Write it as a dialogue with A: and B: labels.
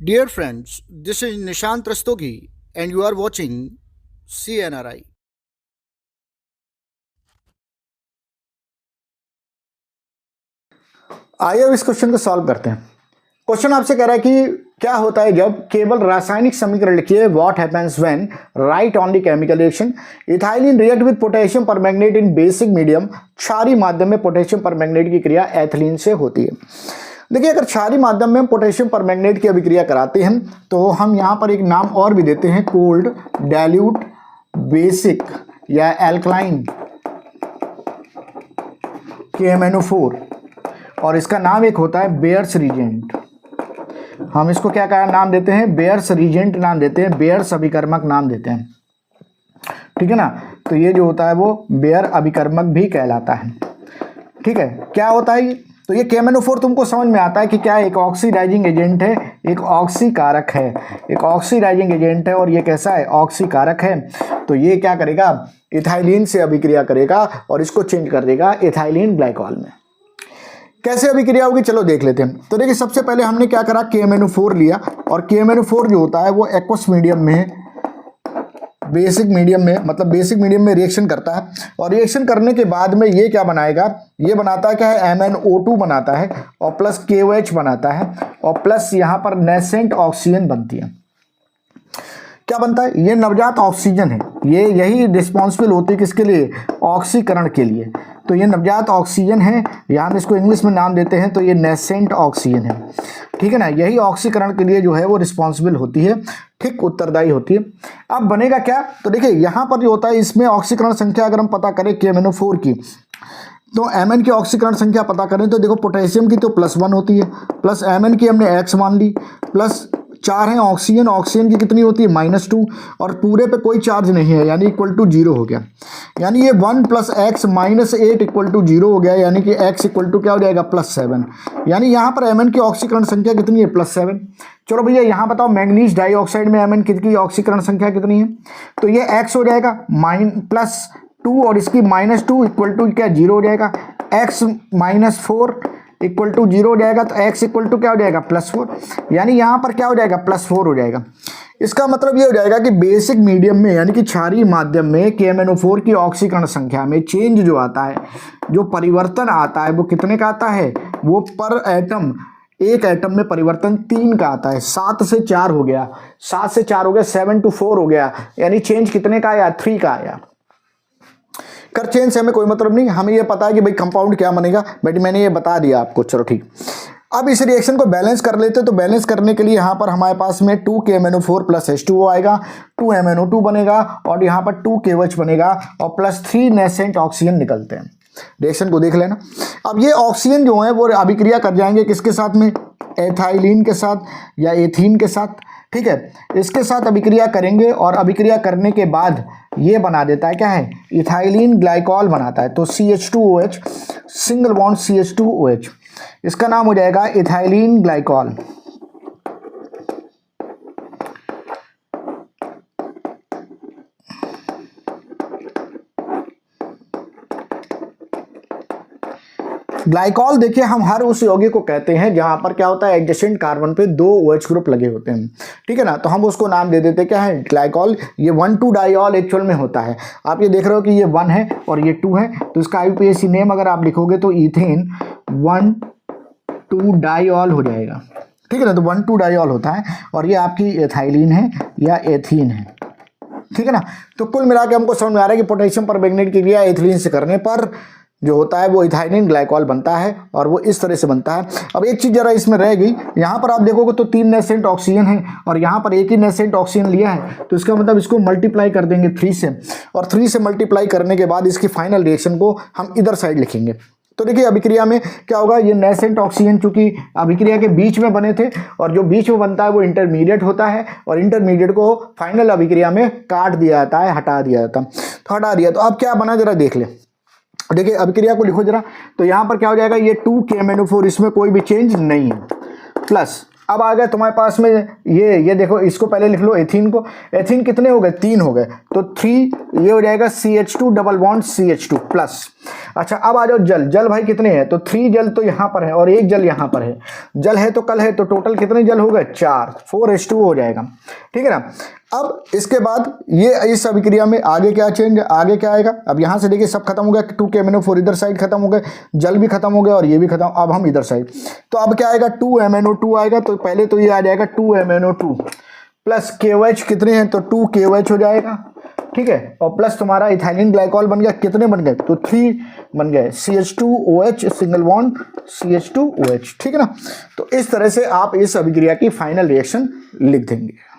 A: Dear friends, this is Nishant Rastogi and you are watching CNRI.
B: आइए अब इस question को सॉल्व करते हैं। क्वेश्चन आपसे कह रहा है कि क्या होता है जब केवल रासायनिक समीकरण लिखिए what happens when right only chemical reaction ethylene react with potassium permanganate in basic medium. क्षारीय माध्यम में पोटेशियम परमैंगनेट की क्रिया एथिलीन से होती है। देखिए अगर क्षारीय माध्यम में हम पोटेशियम परमैंगनेट की अभिक्रिया कराते हैं तो हम यहाँ पर एक नाम और भी देते हैं, कोल्ड डाइल्यूट बेसिक या एल्कलाइन KMnO4, और इसका नाम एक होता है बेयर्स रीजेंट। हम इसको क्या नाम देते हैं? बेयर्स रीजेंट नाम देते हैं, बेयर्स अभिकर्मक नाम देते हैं, ठीक है ना। तो ये जो होता है वो बेयर अभिकर्मक भी कहलाता है, ठीक है। क्या होता है ये? तो ये KMnO4 तुमको समझ में आता है कि क्या एक ऑक्सीडाइजिंग एजेंट है, एक ऑक्सीकारक है, एक ऑक्सीडाइजिंग एजेंट है और ये कैसा है? ऑक्सीकारक है। तो ये क्या करेगा? इथाइलिन से अभिक्रिया करेगा और इसको चेंज कर देगा इथाइलिन ग्लाइकॉल में। कैसे अभिक्रिया होगी चलो देख लेते हैं। तो देखिए सबसे पहले हमने क्या करा, KMnO4 लिया और KMnO4 जो होता है वो एक्वस मीडियम में, बेसिक मीडियम में, मतलब बेसिक मीडियम में रिएक्शन करता है और रिएक्शन करने के बाद में ये क्या बनाएगा? ये बनाता है क्या है? MnO2 बनाता है और प्लस KOH बनाता है और प्लस यहाँ पर नेसेंट ऑक्सीजन बनती है। क्या बनता है? ये नवजात ऑक्सीजन है, ये यही रिस्पॉन्सिबल होती है किसके लिए? ऑक्सीकरण के लिए। तो ये नवजात ऑक्सीजन है, यहाँ हम इसको इंग्लिश में नाम देते हैं, तो ये नेसेंट ऑक्सीजन है, ठीक है ना। यही ऑक्सीकरण के लिए जो है वो रिस्पॉन्सिबल होती है, ठीक, उत्तरदायी होती है। अब बनेगा क्या? तो देखिए यहाँ पर जो होता है इसमें ऑक्सीकरण संख्या अगर हम पता करें KMnO4 की, तो Mn की ऑक्सीकरण संख्या पता करें तो देखो पोटेशियम की तो +1 होती है, प्लस Mn की हमने x मान ली, प्लस 4 है ऑक्सीजन, ऑक्सीजन की कितनी होती है? -2, और पूरे पे कोई चार्ज नहीं है यानी =0 हो गया। यानी ये 1 + x - 8 = 0 हो गया, यानी कि x = क्या हो जाएगा? +7। यानी यहाँ पर Mn की ऑक्सीकरण संख्या कितनी है? +7। चलो भैया यहाँ बताओ मैंगनीज डाइऑक्साइड में Mn की ऑक्सीकरण संख्या कितनी है? तो ये x हो जाएगा +2 और इसकी -2 = क्या? 0 हो जाएगा। x - 4 = 0 हो जाएगा, तो x = क्या हो जाएगा? +4। यानी यहाँ पर क्या हो जाएगा? +4 हो जाएगा। इसका मतलब ये हो जाएगा कि बेसिक मीडियम में यानी कि क्षारीय माध्यम में KMnO4 की ऑक्सीकरण संख्या में चेंज जो आता है, जो परिवर्तन आता है, वो कितने का आता है? वो पर एटम, एक एटम में परिवर्तन 3 का आता है। 7 से 4 हो गया, 7 से 4 हो गया, 7 to 4 हो गया, यानी चेंज कितने का आया? 3 का आया। कर चेंज से हमें कोई मतलब नहीं, हमें ये पता है कि भाई कंपाउंड क्या बनेगा, बट मैंने ये बता दिया आपको, चलो ठीक। अब इस रिएक्शन को बैलेंस कर लेते हैं। तो बैलेंस करने के लिए यहाँ पर हमारे पास में 2 KMnO4 + H2O आएगा, 2 MnO2 बनेगा और यहाँ पर 2 KOH बनेगा और +3 नेसेंट ऑक्सीजन निकलते हैं। रिएक्शन को देख लेना। अब ये ऑक्सीजन जो है वो अभिक्रिया कर जाएंगे किसके साथ में? एथाइलिन के साथ या एथीन के साथ, ठीक है। इसके साथ अभिक्रिया करेंगे और अभिक्रिया करने के बाद ये बना देता है क्या है? इथाइलिन ग्लाइकॉल बनाता है। तो CH2OH, सिंगल बॉन्ड CH2OH, इसका नाम हो जाएगा इथाइलिन ग्लाइकॉल। ग्लाइकॉल देखिए हम हर उस यौगिक को कहते हैं जहां पर क्या होता है? एडजेसेंट कार्बन पे 2 OH ग्रुप लगे होते हैं, ठीक है ना। तो हम उसको नाम दे देते क्या है? ग्लाइकॉल। ये 1,2-डाइऑल एक्चुअल में होता है। आप ये देख रहे हो कि ये 1 है और ये 2 है, तो इसका IUPAC नेम अगर आप लिखोगे तो ईथेन 1,2-डाइऑल हो जाएगा, ठीक है ना। तो 1,2-डाइऑल होता है और ये आपकी एथाइलिन है या एथीन है, ठीक है ना। तो कुल मिला के हमको समझ में आ रहा है कि पोटेशियम परमैंगनेट की क्रिया एथिलीन से करने पर जो होता है वो इथाइलिन ग्लाइकॉल बनता है और वो इस तरह से बनता है। अब एक चीज़ जरा इसमें रह गई, यहाँ पर आप देखोगे तो 3 नेसेंट ऑक्सीजन है और यहाँ पर एक ही नेसेंट ऑक्सीजन लिया है, तो इसका मतलब इसको मल्टीप्लाई कर देंगे 3 से, और 3 से मल्टीप्लाई करने के बाद इसकी फाइनल रिएक्शन को हम इधर साइड लिखेंगे। तो देखिए अभिक्रिया में क्या होगा? ये नेसेंट ऑक्सीजन चूंकि अभिक्रिया के बीच में बने थे और जो बीच में बनता है वो इंटरमीडिएट होता है और इंटरमीडिएट को फाइनल अभिक्रिया में काट दिया जाता है, हटा दिया जाता है। तो हटा दिया, तो अब क्या बना जरा देख ले। देखिए अभिक्रिया को लिखो जरा। तो यहाँ पर क्या हो जाएगा? ये 2 KMnO4, इसमें कोई भी चेंज नहीं है, प्लस अब आ गए तुम्हारे पास में ये देखो, इसको पहले लिख लो एथीन को। एथीन कितने हो गए, 3 हो गए, तो 3 ये हो जाएगा CH2 double bond CH2 plus. अच्छा अब आ जाओ जल। जल भाई कितने हैं, तो 3 जल तो यहाँ पर है और 1 जल यहाँ पर है। जल है तो कल है, तो टोटल कितने जल हो गए, 4, 4H2 हो जाएगा। ठीक है ना। अब इसके बाद ये इस अभिक्रिया में आगे क्या चेंज, आगे क्या आएगा, अब यहाँ से देखिए सब खत्म हो गया, 2KMnO4 इधर साइड खत्म हो गए, जल भी खत्म हो गया और ये भी खत्म। अब हम इधर साइड, तो अब क्या आएगा, 2MnO2 आएगा। तो पहले तो ये आ जाएगा 2MnO2 प्लस KOH कितने हैं, तो 2KOH हो जाएगा। ठीक है, और प्लस तुम्हारा इथाइलिन ग्लाइकॉल बन गया, कितने बन गए, तो 3 बन गए, CH2OH सिंगल बॉन्ड CH2OH। ठीक है ना। तो इस तरह से आप इस अभिक्रिया की फाइनल रिएक्शन लिख देंगे।